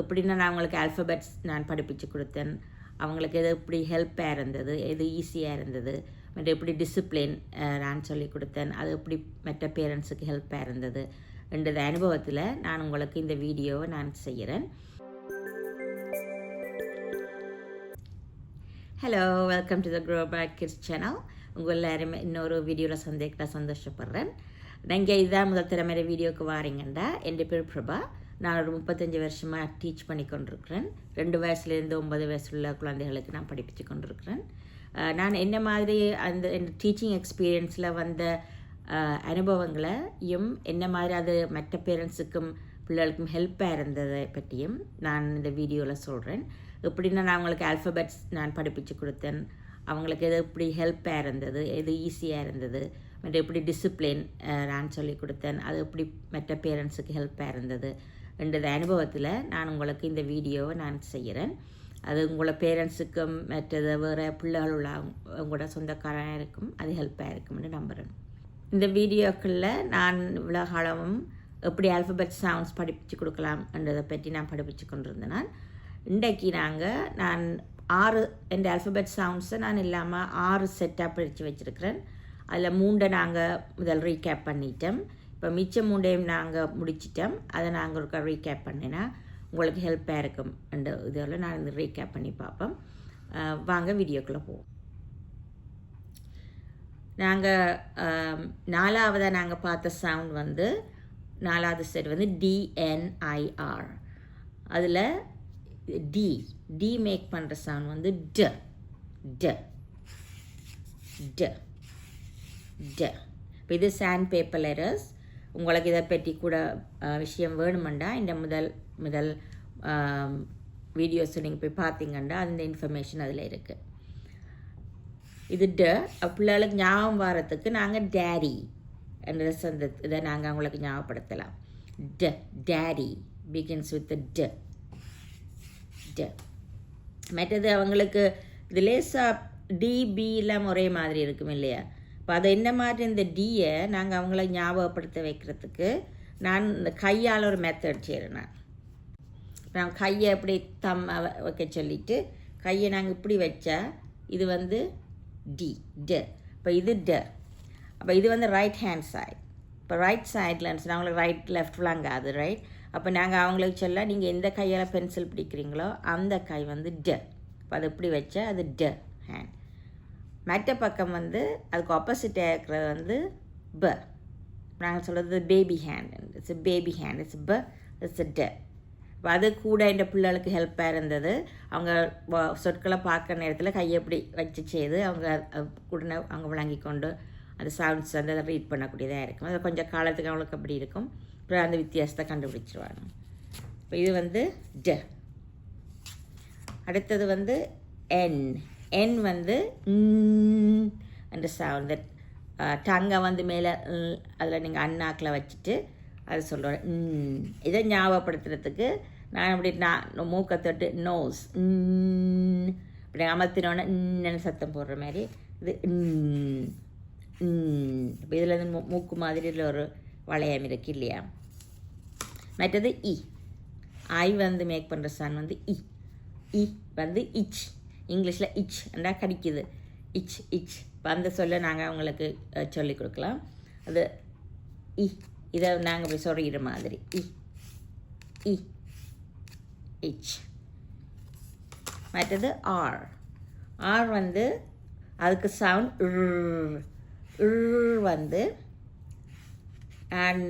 எப்படின்னா நான் அவங்களுக்கு ஆல்ஃபபெட்ஸ் நான் படிப்பிச்சு கொடுத்தேன். அவங்களுக்கு எது எப்படி ஹெல்ப்பாக இருந்தது, எது ஈஸியாக இருந்தது, மற்ற எப்படி டிசிப்ளின் நான் சொல்லி கொடுத்தேன், அது எப்படி மற்ற பேரண்ட்ஸுக்கு ஹெல்ப்பாக இருந்தது என்றது அனுபவத்தில் நான் உங்களுக்கு இந்த வீடியோவை நான் செய்கிறேன். Hello, welcome to the grow bag kids channel. உங்கள் எல்லாருமே இன்னொரு வீடியோவில் சந்தோஷப்படுறேன். நீங்கள் இதுதான் முதல் திறமையான வீடியோவுக்கு வாரீங்கண்டா. என் பேர் பிரபா. நான் ஒரு 35 வருஷமாக டீச் பண்ணி கொண்டிருக்கிறேன். 2 வயசுலேருந்து 9 வயசுள்ள குழந்தைகளுக்கு நான் படிப்பிச்சு கொண்டிருக்கிறேன். நான் என்ன மாதிரி அந்த டீச்சிங் எக்ஸ்பீரியன்ஸில் வந்த அனுபவங்களையும் என்ன மாதிரி அது மற்ற பேரண்ட்ஸுக்கும் பிள்ளைகளுக்கும் ஹெல்ப்பாக இருந்ததை பற்றியும் நான் இந்த வீடியோவில் சொல்கிறேன். எப்படின்னா நான் அவங்களுக்கு ஆல்ஃபபெட்ஸ் நான் படிப்பிச்சு கொடுத்தேன். அவங்களுக்கு எது எப்படி ஹெல்ப்பாக இருந்தது, எது ஈஸியாக இருந்தது, மற்ற எப்படி டிசிப்ளின் நான் சொல்லி கொடுத்தேன், அது எப்படி மற்ற பேரண்ட்ஸுக்கு ஹெல்ப்பாக இருந்தது என்றது அனுபவத்தில் நான் உங்களுக்கு இந்த வீடியோவை நான் செய்கிறேன். அது உங்களோட பேரண்ட்ஸுக்கும் மற்றது வேறு பிள்ளைகள் உள்ள உங்களோட சொந்தக்காரனாக இருக்கும், அது ஹெல்ப்பாக இருக்கும்னு நம்புகிறேன். இந்த வீடியோக்களில் நான் இவ்வளோ காலமும் எப்படி ஆல்ஃபபெட் சவுண்ட்ஸ் படிப்பிச்சு கொடுக்கலாம் என்றதை பற்றி நான் படிப்பிச்சு கொண்டிருந்தேன். இன்றைக்கு நான் 6 எந்த ஆல்ஃபபெட் சவுண்ட்ஸை நான் இல்லாமல் 6 செட்டாக படித்து வச்சுருக்கிறேன். அதில் 3 நாங்கள் முதல் ரீகேப் பண்ணிட்டோம். இப்போ மிச்சம் 3ஐயும் நாங்கள் முடிச்சிட்டோம். அதை நாங்கள் ஒரு ரீகேப் பண்ணினா உங்களுக்கு ஹெல்ப்பாக இருக்கும் என்ற இதில் நான் இந்த ரீகேப் பண்ணி பார்ப்போம். வாங்க வீடியோக்குள்ளே போவோம். நாங்கள் 4ஆவதாக நாங்கள் பார்த்த சவுண்ட் வந்து 4ஆவது செட் வந்து DNIR. அதில் டி மேக் பண்ணுற சவுண்ட் வந்து ட ட ட ட. இப்போ இது சாண்ட் பேப்பர் லெட்டர்ஸ். உங்களுக்கு இதை பற்றி கூட விஷயம் வேணுமெண்டா இந்த முதல் வீடியோஸ் நீங்கள் போய் பார்த்தீங்கன்னா அந்த இன்ஃபர்மேஷன் அதில் இருக்குது. இது ட. பிள்ளைகளுக்கு ஞாபகம் வரத்துக்கு நாங்கள் டேடி என்ற இதை நாங்கள் அவங்களுக்கு ஞாபகப்படுத்தலாம். ட டேடி பிகின்ஸ் வித் ட ட. மற்றது அவங்களுக்கு இது லேசாக டிபிலாம் ஒரே மாதிரி இருக்கும் இல்லையா? இப்போ அதை என்ன மாதிரி இந்த டியை நாங்கள் அவங்கள ஞாபகப்படுத்த வைக்கிறதுக்கு நான் இந்த கையால் ஒரு மெத்தட் செய்கிறேன். நான் கையை எப்படி வைக்க சொல்லிவிட்டு கையை நாங்கள் இப்படி வச்சா இது வந்து டி ட. இப்போ இது ட. அப்போ இது வந்து ரைட் ஹேண்ட் சைடு. இப்போ ரைட் சைடில் இருந்துச்சுன்னா அவங்களுக்கு ரைட் லெஃப்ட் விளங்காது, ரைட்? அப்போ நாங்கள் அவங்களுக்கு சொல்ல நீங்கள் எந்த கையால் பென்சில் பிடிக்கிறீங்களோ அந்த கை வந்து ட. இப்போ அது இப்படி வச்சா அது ட ஹேண்ட். மற்ற பக்கம் வந்து அதுக்கு ஆப்போசிட்டாக இருக்கிறது வந்து ப. நாங்கள் சொல்கிறது baby hand. It's baby hand. It's ப, இட்ஸ் ட. இப்போ அது கூட இந்த பிள்ளைகளுக்கு ஹெல்ப்பாக இருந்தது. அவங்க சொற்களை பார்க்குற நேரத்தில் கையை எப்படி வச்சு செய்து அவங்க உடனே அவங்க விளங்கி கொண்டு அந்த சவுண்ட்ஸ் வந்து அதை ரீட் பண்ணக்கூடியதாக இருக்கும். அது கொஞ்சம் காலத்துக்கு அவங்களுக்கு அப்படி இருக்கும். அப்புறம் அந்த வித்தியாசத்தை கண்டுபிடிச்சிருவாங்க. இப்போ இது வந்து ட. அடுத்தது வந்து என் வந்து அந்த சவுண்ட். டங்கை வந்து மேலே அதில் நீங்கள் அண்ணாக்கில் வச்சுட்டு அது சொல்கிறேன். இதை ஞாபகப்படுத்துறதுக்கு நான் அப்படி மூக்கை தொட்டு நோஸ் இப்படி அமர்த்தினோன்னே இன்னும் சத்தம் போடுற மாதிரி இது இப்போ இதில் வந்து மூக்கு மாதிரியில் ஒரு வளையம் இருக்குது இல்லையா? மற்றது ஐ வந்து மேக் பண்ணுற சன் வந்து இ வந்து இச். இங்கிலீஷில் இச் என்றா கடிக்குது. இச் இப்போ அந்த சொல்ல நாங்கள் அவங்களுக்கு சொல்லிக் கொடுக்கலாம். அது இதை நாங்கள் இப்படி சொல்கிற மாதிரி இச். மற்றது ஆர் வந்து அதுக்கு சவுண்ட் வந்து அண்ட்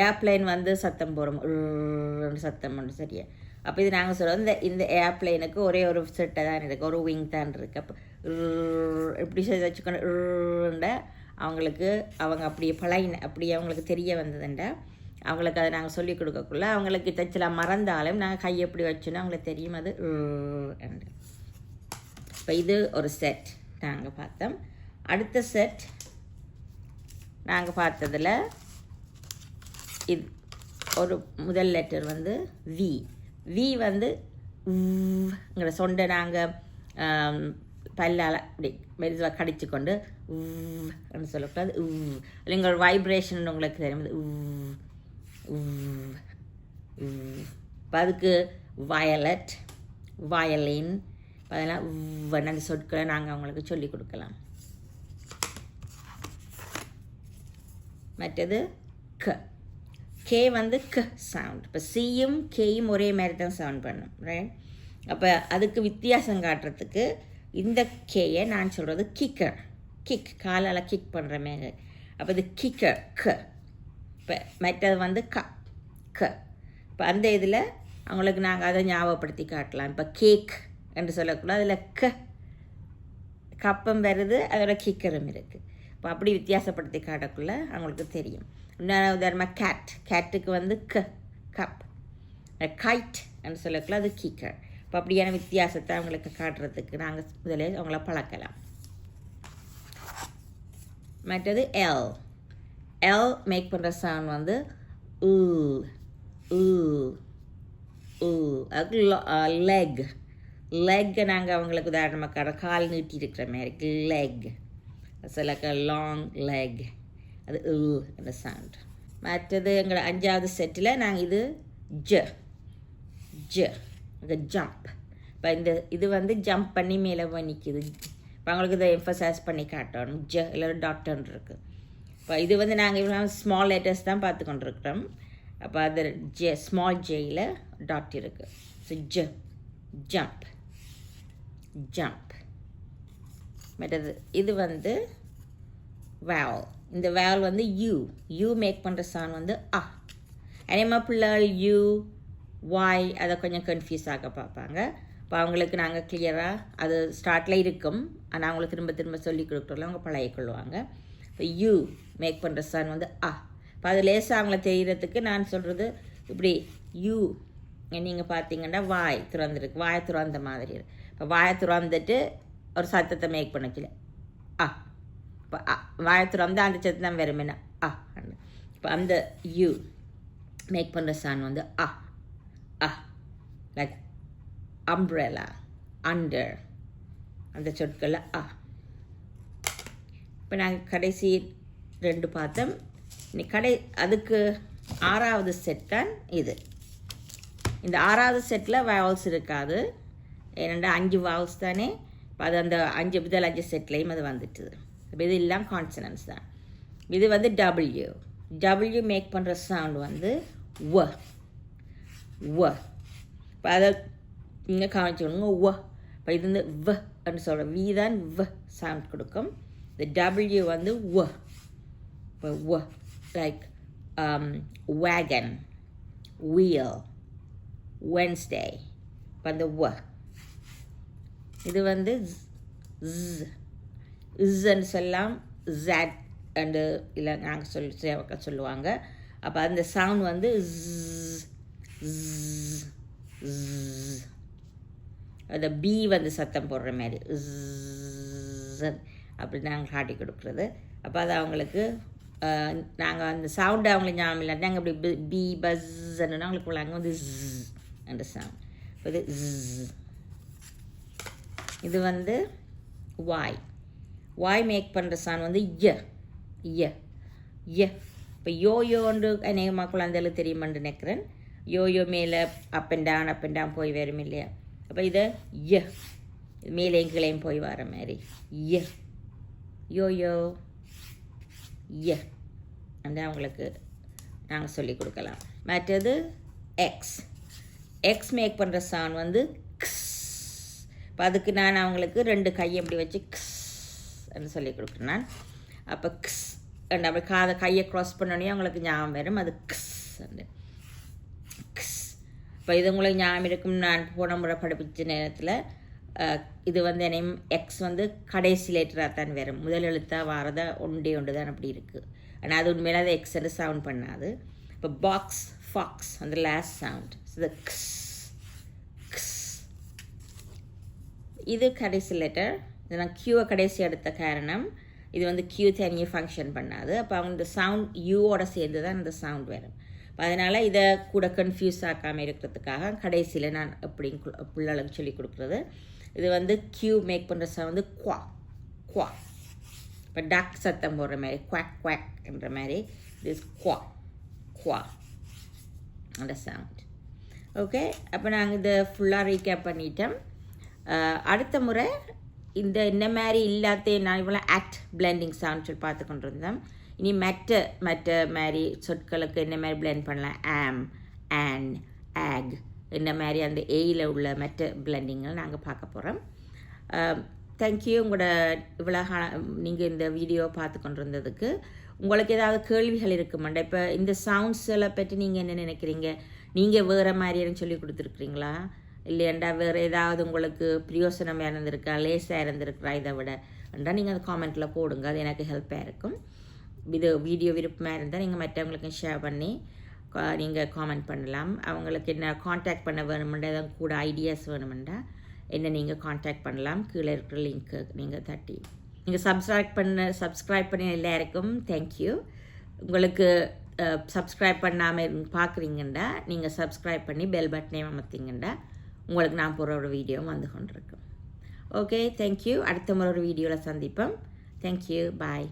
ஏர்ப்ளைன் வந்து சத்தம் போகிறோம் சத்தம் ஒன்று சரியா? அப்போ இது நாங்கள் சொல்கிறோம் இந்த ஏர்ப்ளைனுக்கு ஒரே ஒரு செட்டை தான் இருக்குது, ஒரு விங் தான் இருக்குது. அப்போ இப்படி வச்சுக்கொண்டு அவங்களுக்கு அவங்க அப்படியே அப்படியே அவங்களுக்கு தெரிய வந்ததுண்டா அவங்களுக்கு அதை நாங்கள் சொல்லிக் கொடுக்கக்குள்ள அவங்களுக்கு தச்சலாம் மறந்தாலும் நாங்கள் கையை எப்படி வச்சோன்னா அவங்களுக்கு தெரியும் அது என்று. இப்போ இது ஒரு செட் நாங்கள் பார்த்தோம். அடுத்த செட் நாங்கள் பார்த்ததில் இது ஒரு முதல் லெட்டர் வந்து வி வந்து உங்கிற சொண்டை நாங்கள் பல்லால் அப்படி மெதுவாக கடிச்சு கொண்டு சொல்லக்கூடாது. இல்லைங்க ஒரு வைப்ரேஷன் உங்களுக்கு தெரியும். இப்போ அதுக்கு வயலட், வயலின், அதெல்லாம் அந்த சொற்களை நாங்கள் அவங்களுக்கு சொல்லிக் கொடுக்கலாம். மற்றது க. கே வந்து க சவுண்ட். இப்போ சியும் கேயும் ஒரே மாதிரி தான் சவுண்ட் பண்ணும், ரைட்? அப்போ அதுக்கு வித்தியாசம் காட்டுறதுக்கு இந்த கேயை நான் சொல்கிறது கிக்கர், கிக், காலால் கிக் பண்ணுற மாரி. அப்போ இது கிக்கர் க. இப்போ மற்றது வந்து க க. இப்போ அந்த இதில் அவங்களுக்கு நாங்கள் அதை ஞாபகப்படுத்தி காட்டலாம். இப்போ கேக் என்று சொல்லக்கூடாது, அதில் க கப்பம் வருது, அதோட கிக்கரும் இருக்குது. இப்போ அப்படி வித்தியாசப்படுத்தி காட்டக்குள்ள அவங்களுக்கு தெரியும். இன்னொரு உதாரணமாக கேட், கேட்டுக்கு வந்து க கப். கைட் என்று சொல்லக்குள்ள அது கிக்கர். இப்போ அப்படியான வித்தியாசத்தை அவங்களுக்கு காட்டுறதுக்கு நாங்கள் முதலே அவங்கள பழக்கலாம். மற்றது எல். எல் மேக் பண்ணுற சவுண்ட் வந்து ஊ ஊ ஊ. அதுக்கு லெக். லெக்கை நாங்கள் அவங்களுக்கு உதாரணமாக கால் நீட்டி இருக்கிற மாதிரி லெக். லைக் அ லாங் லெக். அது ஊ அந்த சவுண்ட். மற்றது எங்களை 5வது செட்டில் நாங்கள் இது ஜ ஜ ஜம்ப். இப்போ இது வந்து ஜம்ப் பண்ணி மேலே போய் நிற்கிது. இப்போ அவங்களுக்கு இதை எம்ஃபசைஸ் பண்ணி காட்டணும். ஜ இல்லை டாட்டன் இருக்குது. இப்போ இது வந்து நாங்கள் இவ்வளோ ஸ்மால் லெட்டர்ஸ் தான் பார்த்து கொண்டிருக்கிறோம். அப்போ அது ஸ்மால் ஜேயில் டாட் இருக்குது. So jump jump. மற்றது இது வந்து வேவல். இந்த வேவல் வந்து யூ மேக் பண்ணுற சவுண்ட் வந்து அ. அதேமா பிள்ளைகள் யூ வாய் அதை கொஞ்சம் கன்ஃபியூஸ் ஆக பார்ப்பாங்க. இப்போ அவங்களுக்கு நாங்கள் கிளியராக அது ஸ்டார்ட்டில் இருக்கும், ஆனால் அவங்களுக்கு திரும்ப திரும்ப சொல்லி கொடுக்குறோம்ல அவங்க பழகிக்கொள்வாங்க. இப்போ யூ மேக் பண்ணுற சவுண்ட் வந்து அ. இப்போ அது லேசாக அவங்கள தெரிகிறதுக்கு நான் சொல்கிறது இப்படி யூ நீங்கள் பார்த்தீங்கன்னா வாய் திறந்துருக்கு, வாயை திறந்த மாதிரி இருக்கு. இப்போ வாயை திறந்துட்டு ஒரு சத்தத்தை மேக் பண்ணல அ. இப்போ வாயை திறந்து அந்த சத்தம் தான் வேறு என்ன அ. இப்போ அந்த யூ மேக் பண்ணுற சவுண்ட் வந்து அ அ. லைக் அம்ப்ரெலா, அண்டர், அந்த சொற்களில் அ. இப்போ நாங்கள் கடைசி 2 பார்த்தோம். இன்னைக்கு அதுக்கு 6வது செட் தான் இது. இந்த 6வது செட்டில் வயல்ஸ் இருக்காது, ஏனெண்டா 5 வயல்ஸ் தானே. இப்போ அது அந்த 5 செட்லேயும் அது வந்துட்டுது. இப்போ இது எல்லாம் கான்சனன்ஸ் தான். இது வந்து டபிள்யூ மேக் பண்ணுற சவுண்ட் வந்து வ வ. இப்போ அதை இங்கே காமிச்சுக்கணுங்க வ. இப்போ இது வந்து வ அப்படின்னு சொல்கிறோம். வி தான் வ சவுண்ட் கொடுக்கும். இந்த டபிள்யூ வந்து வ. இப்போ வ லைக் வேகன், வீல், வென்ஸ்டே. இப்போ அந்த வ. இது வந்து இஸ்ன்னு சொல்லலாம், ஜட் அண்டு இல்லை நாங்கள் சொல்லுவாங்க. அப்போ அந்த சவுண்ட் வந்து அந்த பி வந்து சத்தம் போடுற மாதிரி அப்படி நாங்கள் காட்டி கொடுக்குறது. அப்போ அது அவங்களுக்கு நாங்கள் அந்த சவுண்டு அவங்களுக்கு ஞாபகம் இல்லை, நாங்கள் அப்படி பி பஸ்ன்னு அவங்களுக்கு அங்கே வந்து அந்த சவுண்ட். இப்போ இது வந்து வாய் மேக் பண்ணுற சவுண்ட் வந்து ய. இப்போ யோயோன்று அநேகமாக குழந்தைகளுக்கு தெரியுமென்று நினைக்கிறேன். யோயோ மேலே அப் அண்ட் டவுன் போய் வரும் இல்லையா. அப்போ இதை ய மேலேயும் கீழையும் போய் வர மாதிரி யோயோ ய அந்த அவங்களுக்கு நாங்கள் சொல்லி கொடுக்கலாம். மற்றது எக்ஸ் மேக் பண்ணுற சவுண்ட் வந்து க்ஸ். இப்போ அதுக்கு நான் அவங்களுக்கு 2 கையை அப்படி வச்சு க்ஸ் அப்படின்னு சொல்லி கொடுக்குறேன் நான். அப்போ க்ஸ் அப்படி கையை க்ராஸ் பண்ணோடனே அவங்களுக்கு ஞாபகம் வரும், அது க்ஸ் க்ஸ். இப்போ இது உங்களுக்கு ஞாபகம் இருக்கும், நான் போன முறை படிப்பிச்ச நேரத்தில் இது வந்து என்னையும் எக்ஸ் வந்து கடைசி லேட்டராக தான் வரும், முதல் எழுத்தாக வாரதா ஒன்று தான் அப்படி இருக்குது. ஆனால் அது உண்மையில அது எக்ஸ்ன்னு சவுண்ட் பண்ணாது. இப்போ பாக்ஸ், ஃபாக்ஸ் அந்த லாஸ்ட் சவுண்ட் இது க்ஸ் க்ஸ். இது கடைசி லெட்டர். இது நான் கியூவை கடைசி எடுத்த காரணம் இது வந்து கியூ தனியாக ஃபங்க்ஷன் பண்ணாது. அப்போ அவங்க இந்த சவுண்ட் யூவோட சேர்ந்து தான் இந்த சவுண்ட் வரும். அதனால் இதை கூட கன்ஃபியூஸ் ஆக்காமல் இருக்கிறதுக்காக கடைசியில் நான் எப்படி பிள்ளைகளுக்கு சொல்லி கொடுக்குறது. இது வந்து கியூ மேக் பண்ணுற சவுண்ட் வந்து குவா குவா. இப்போ டக் சத்தம் போடுற மாதிரி குவாக் குவாக்ன்ற மாதிரி இது குவா குவா அந்த சவுண்ட். ஓகே, அப்போ நாங்கள் இதை ஃபுல்லாக ரீகேப் பண்ணிட்டோம். அடுத்த முறை இந்த என்ன மாதிரி இல்லாத நான் இவ்வளோ ஆக்ட் பிளெண்டிங் சவுண்ட் சொல்லி பார்த்து கொண்டு இருந்தோம். இனி மற்ற மாதிரி சொற்களுக்கு என்ன மாதிரி பிளெண்ட் பண்ணலாம், ஆம், ஆன், ஆக், என்ன மாதிரி அந்த ஏயில் உள்ள மற்ற பிளெண்டிங்கள் நாங்கள் பார்க்க போகிறோம். தேங்க்யூ. உங்களோட இவ்வளோ நீங்கள் இந்த வீடியோ பார்த்து கொண்டு இருந்ததுக்கு. உங்களுக்கு ஏதாவது கேள்விகள் இருக்குமாண்டா? இப்போ இந்த சவுண்ட்ஸில் பற்றி நீங்கள் என்ன நினைக்கிறீங்க? நீங்கள் வேறு மாதிரியான சொல்லி கொடுத்துருக்குறீங்களா, இல்லையாண்டா வேறு ஏதாவது உங்களுக்கு பிரயோசனமாக இருந்திருக்கா, லேஸாக இருந்திருக்கிறா இதை விட என்றால் நீங்கள் அந்த காமெண்ட்டில் போடுங்க. அது எனக்கு ஹெல்ப்பாக இருக்கும். இது வீடியோ விருப்பமாக இருந்தால் நீங்கள் மற்றவங்களுக்கும் ஷேர் பண்ணி நீங்கள் காமெண்ட் பண்ணலாம். அவங்களுக்கு என்ன காண்டாக்ட் பண்ண வேணுமெண்டா, எதாவது கூட ஐடியாஸ் வேணுமெண்டா என்ன நீங்கள் காண்டாக்ட் பண்ணலாம். கீழே இருக்கிற லிங்க்கு நீங்கள் தட்டி நீங்கள் சப்ஸ்கிரைப் பண்ண எல்லாருக்கும் தேங்க்யூ. உங்களுக்கு சப்ஸ்கிரைப் பண்ணாமல் பார்க்குறீங்கண்டா நீங்கள் சப்ஸ்கிரைப் பண்ணி பெல் பட்டனையும் அமர்த்திங்கண்டா உங்களுக்கு நான் போகிற ஒரு வீடியோ வந்து கொண்டிருக்கும். Okay, thank you. அடுத்த முறை ஒரு வீடியோவில் சந்திப்போம். தேங்க்யூ, பாய்.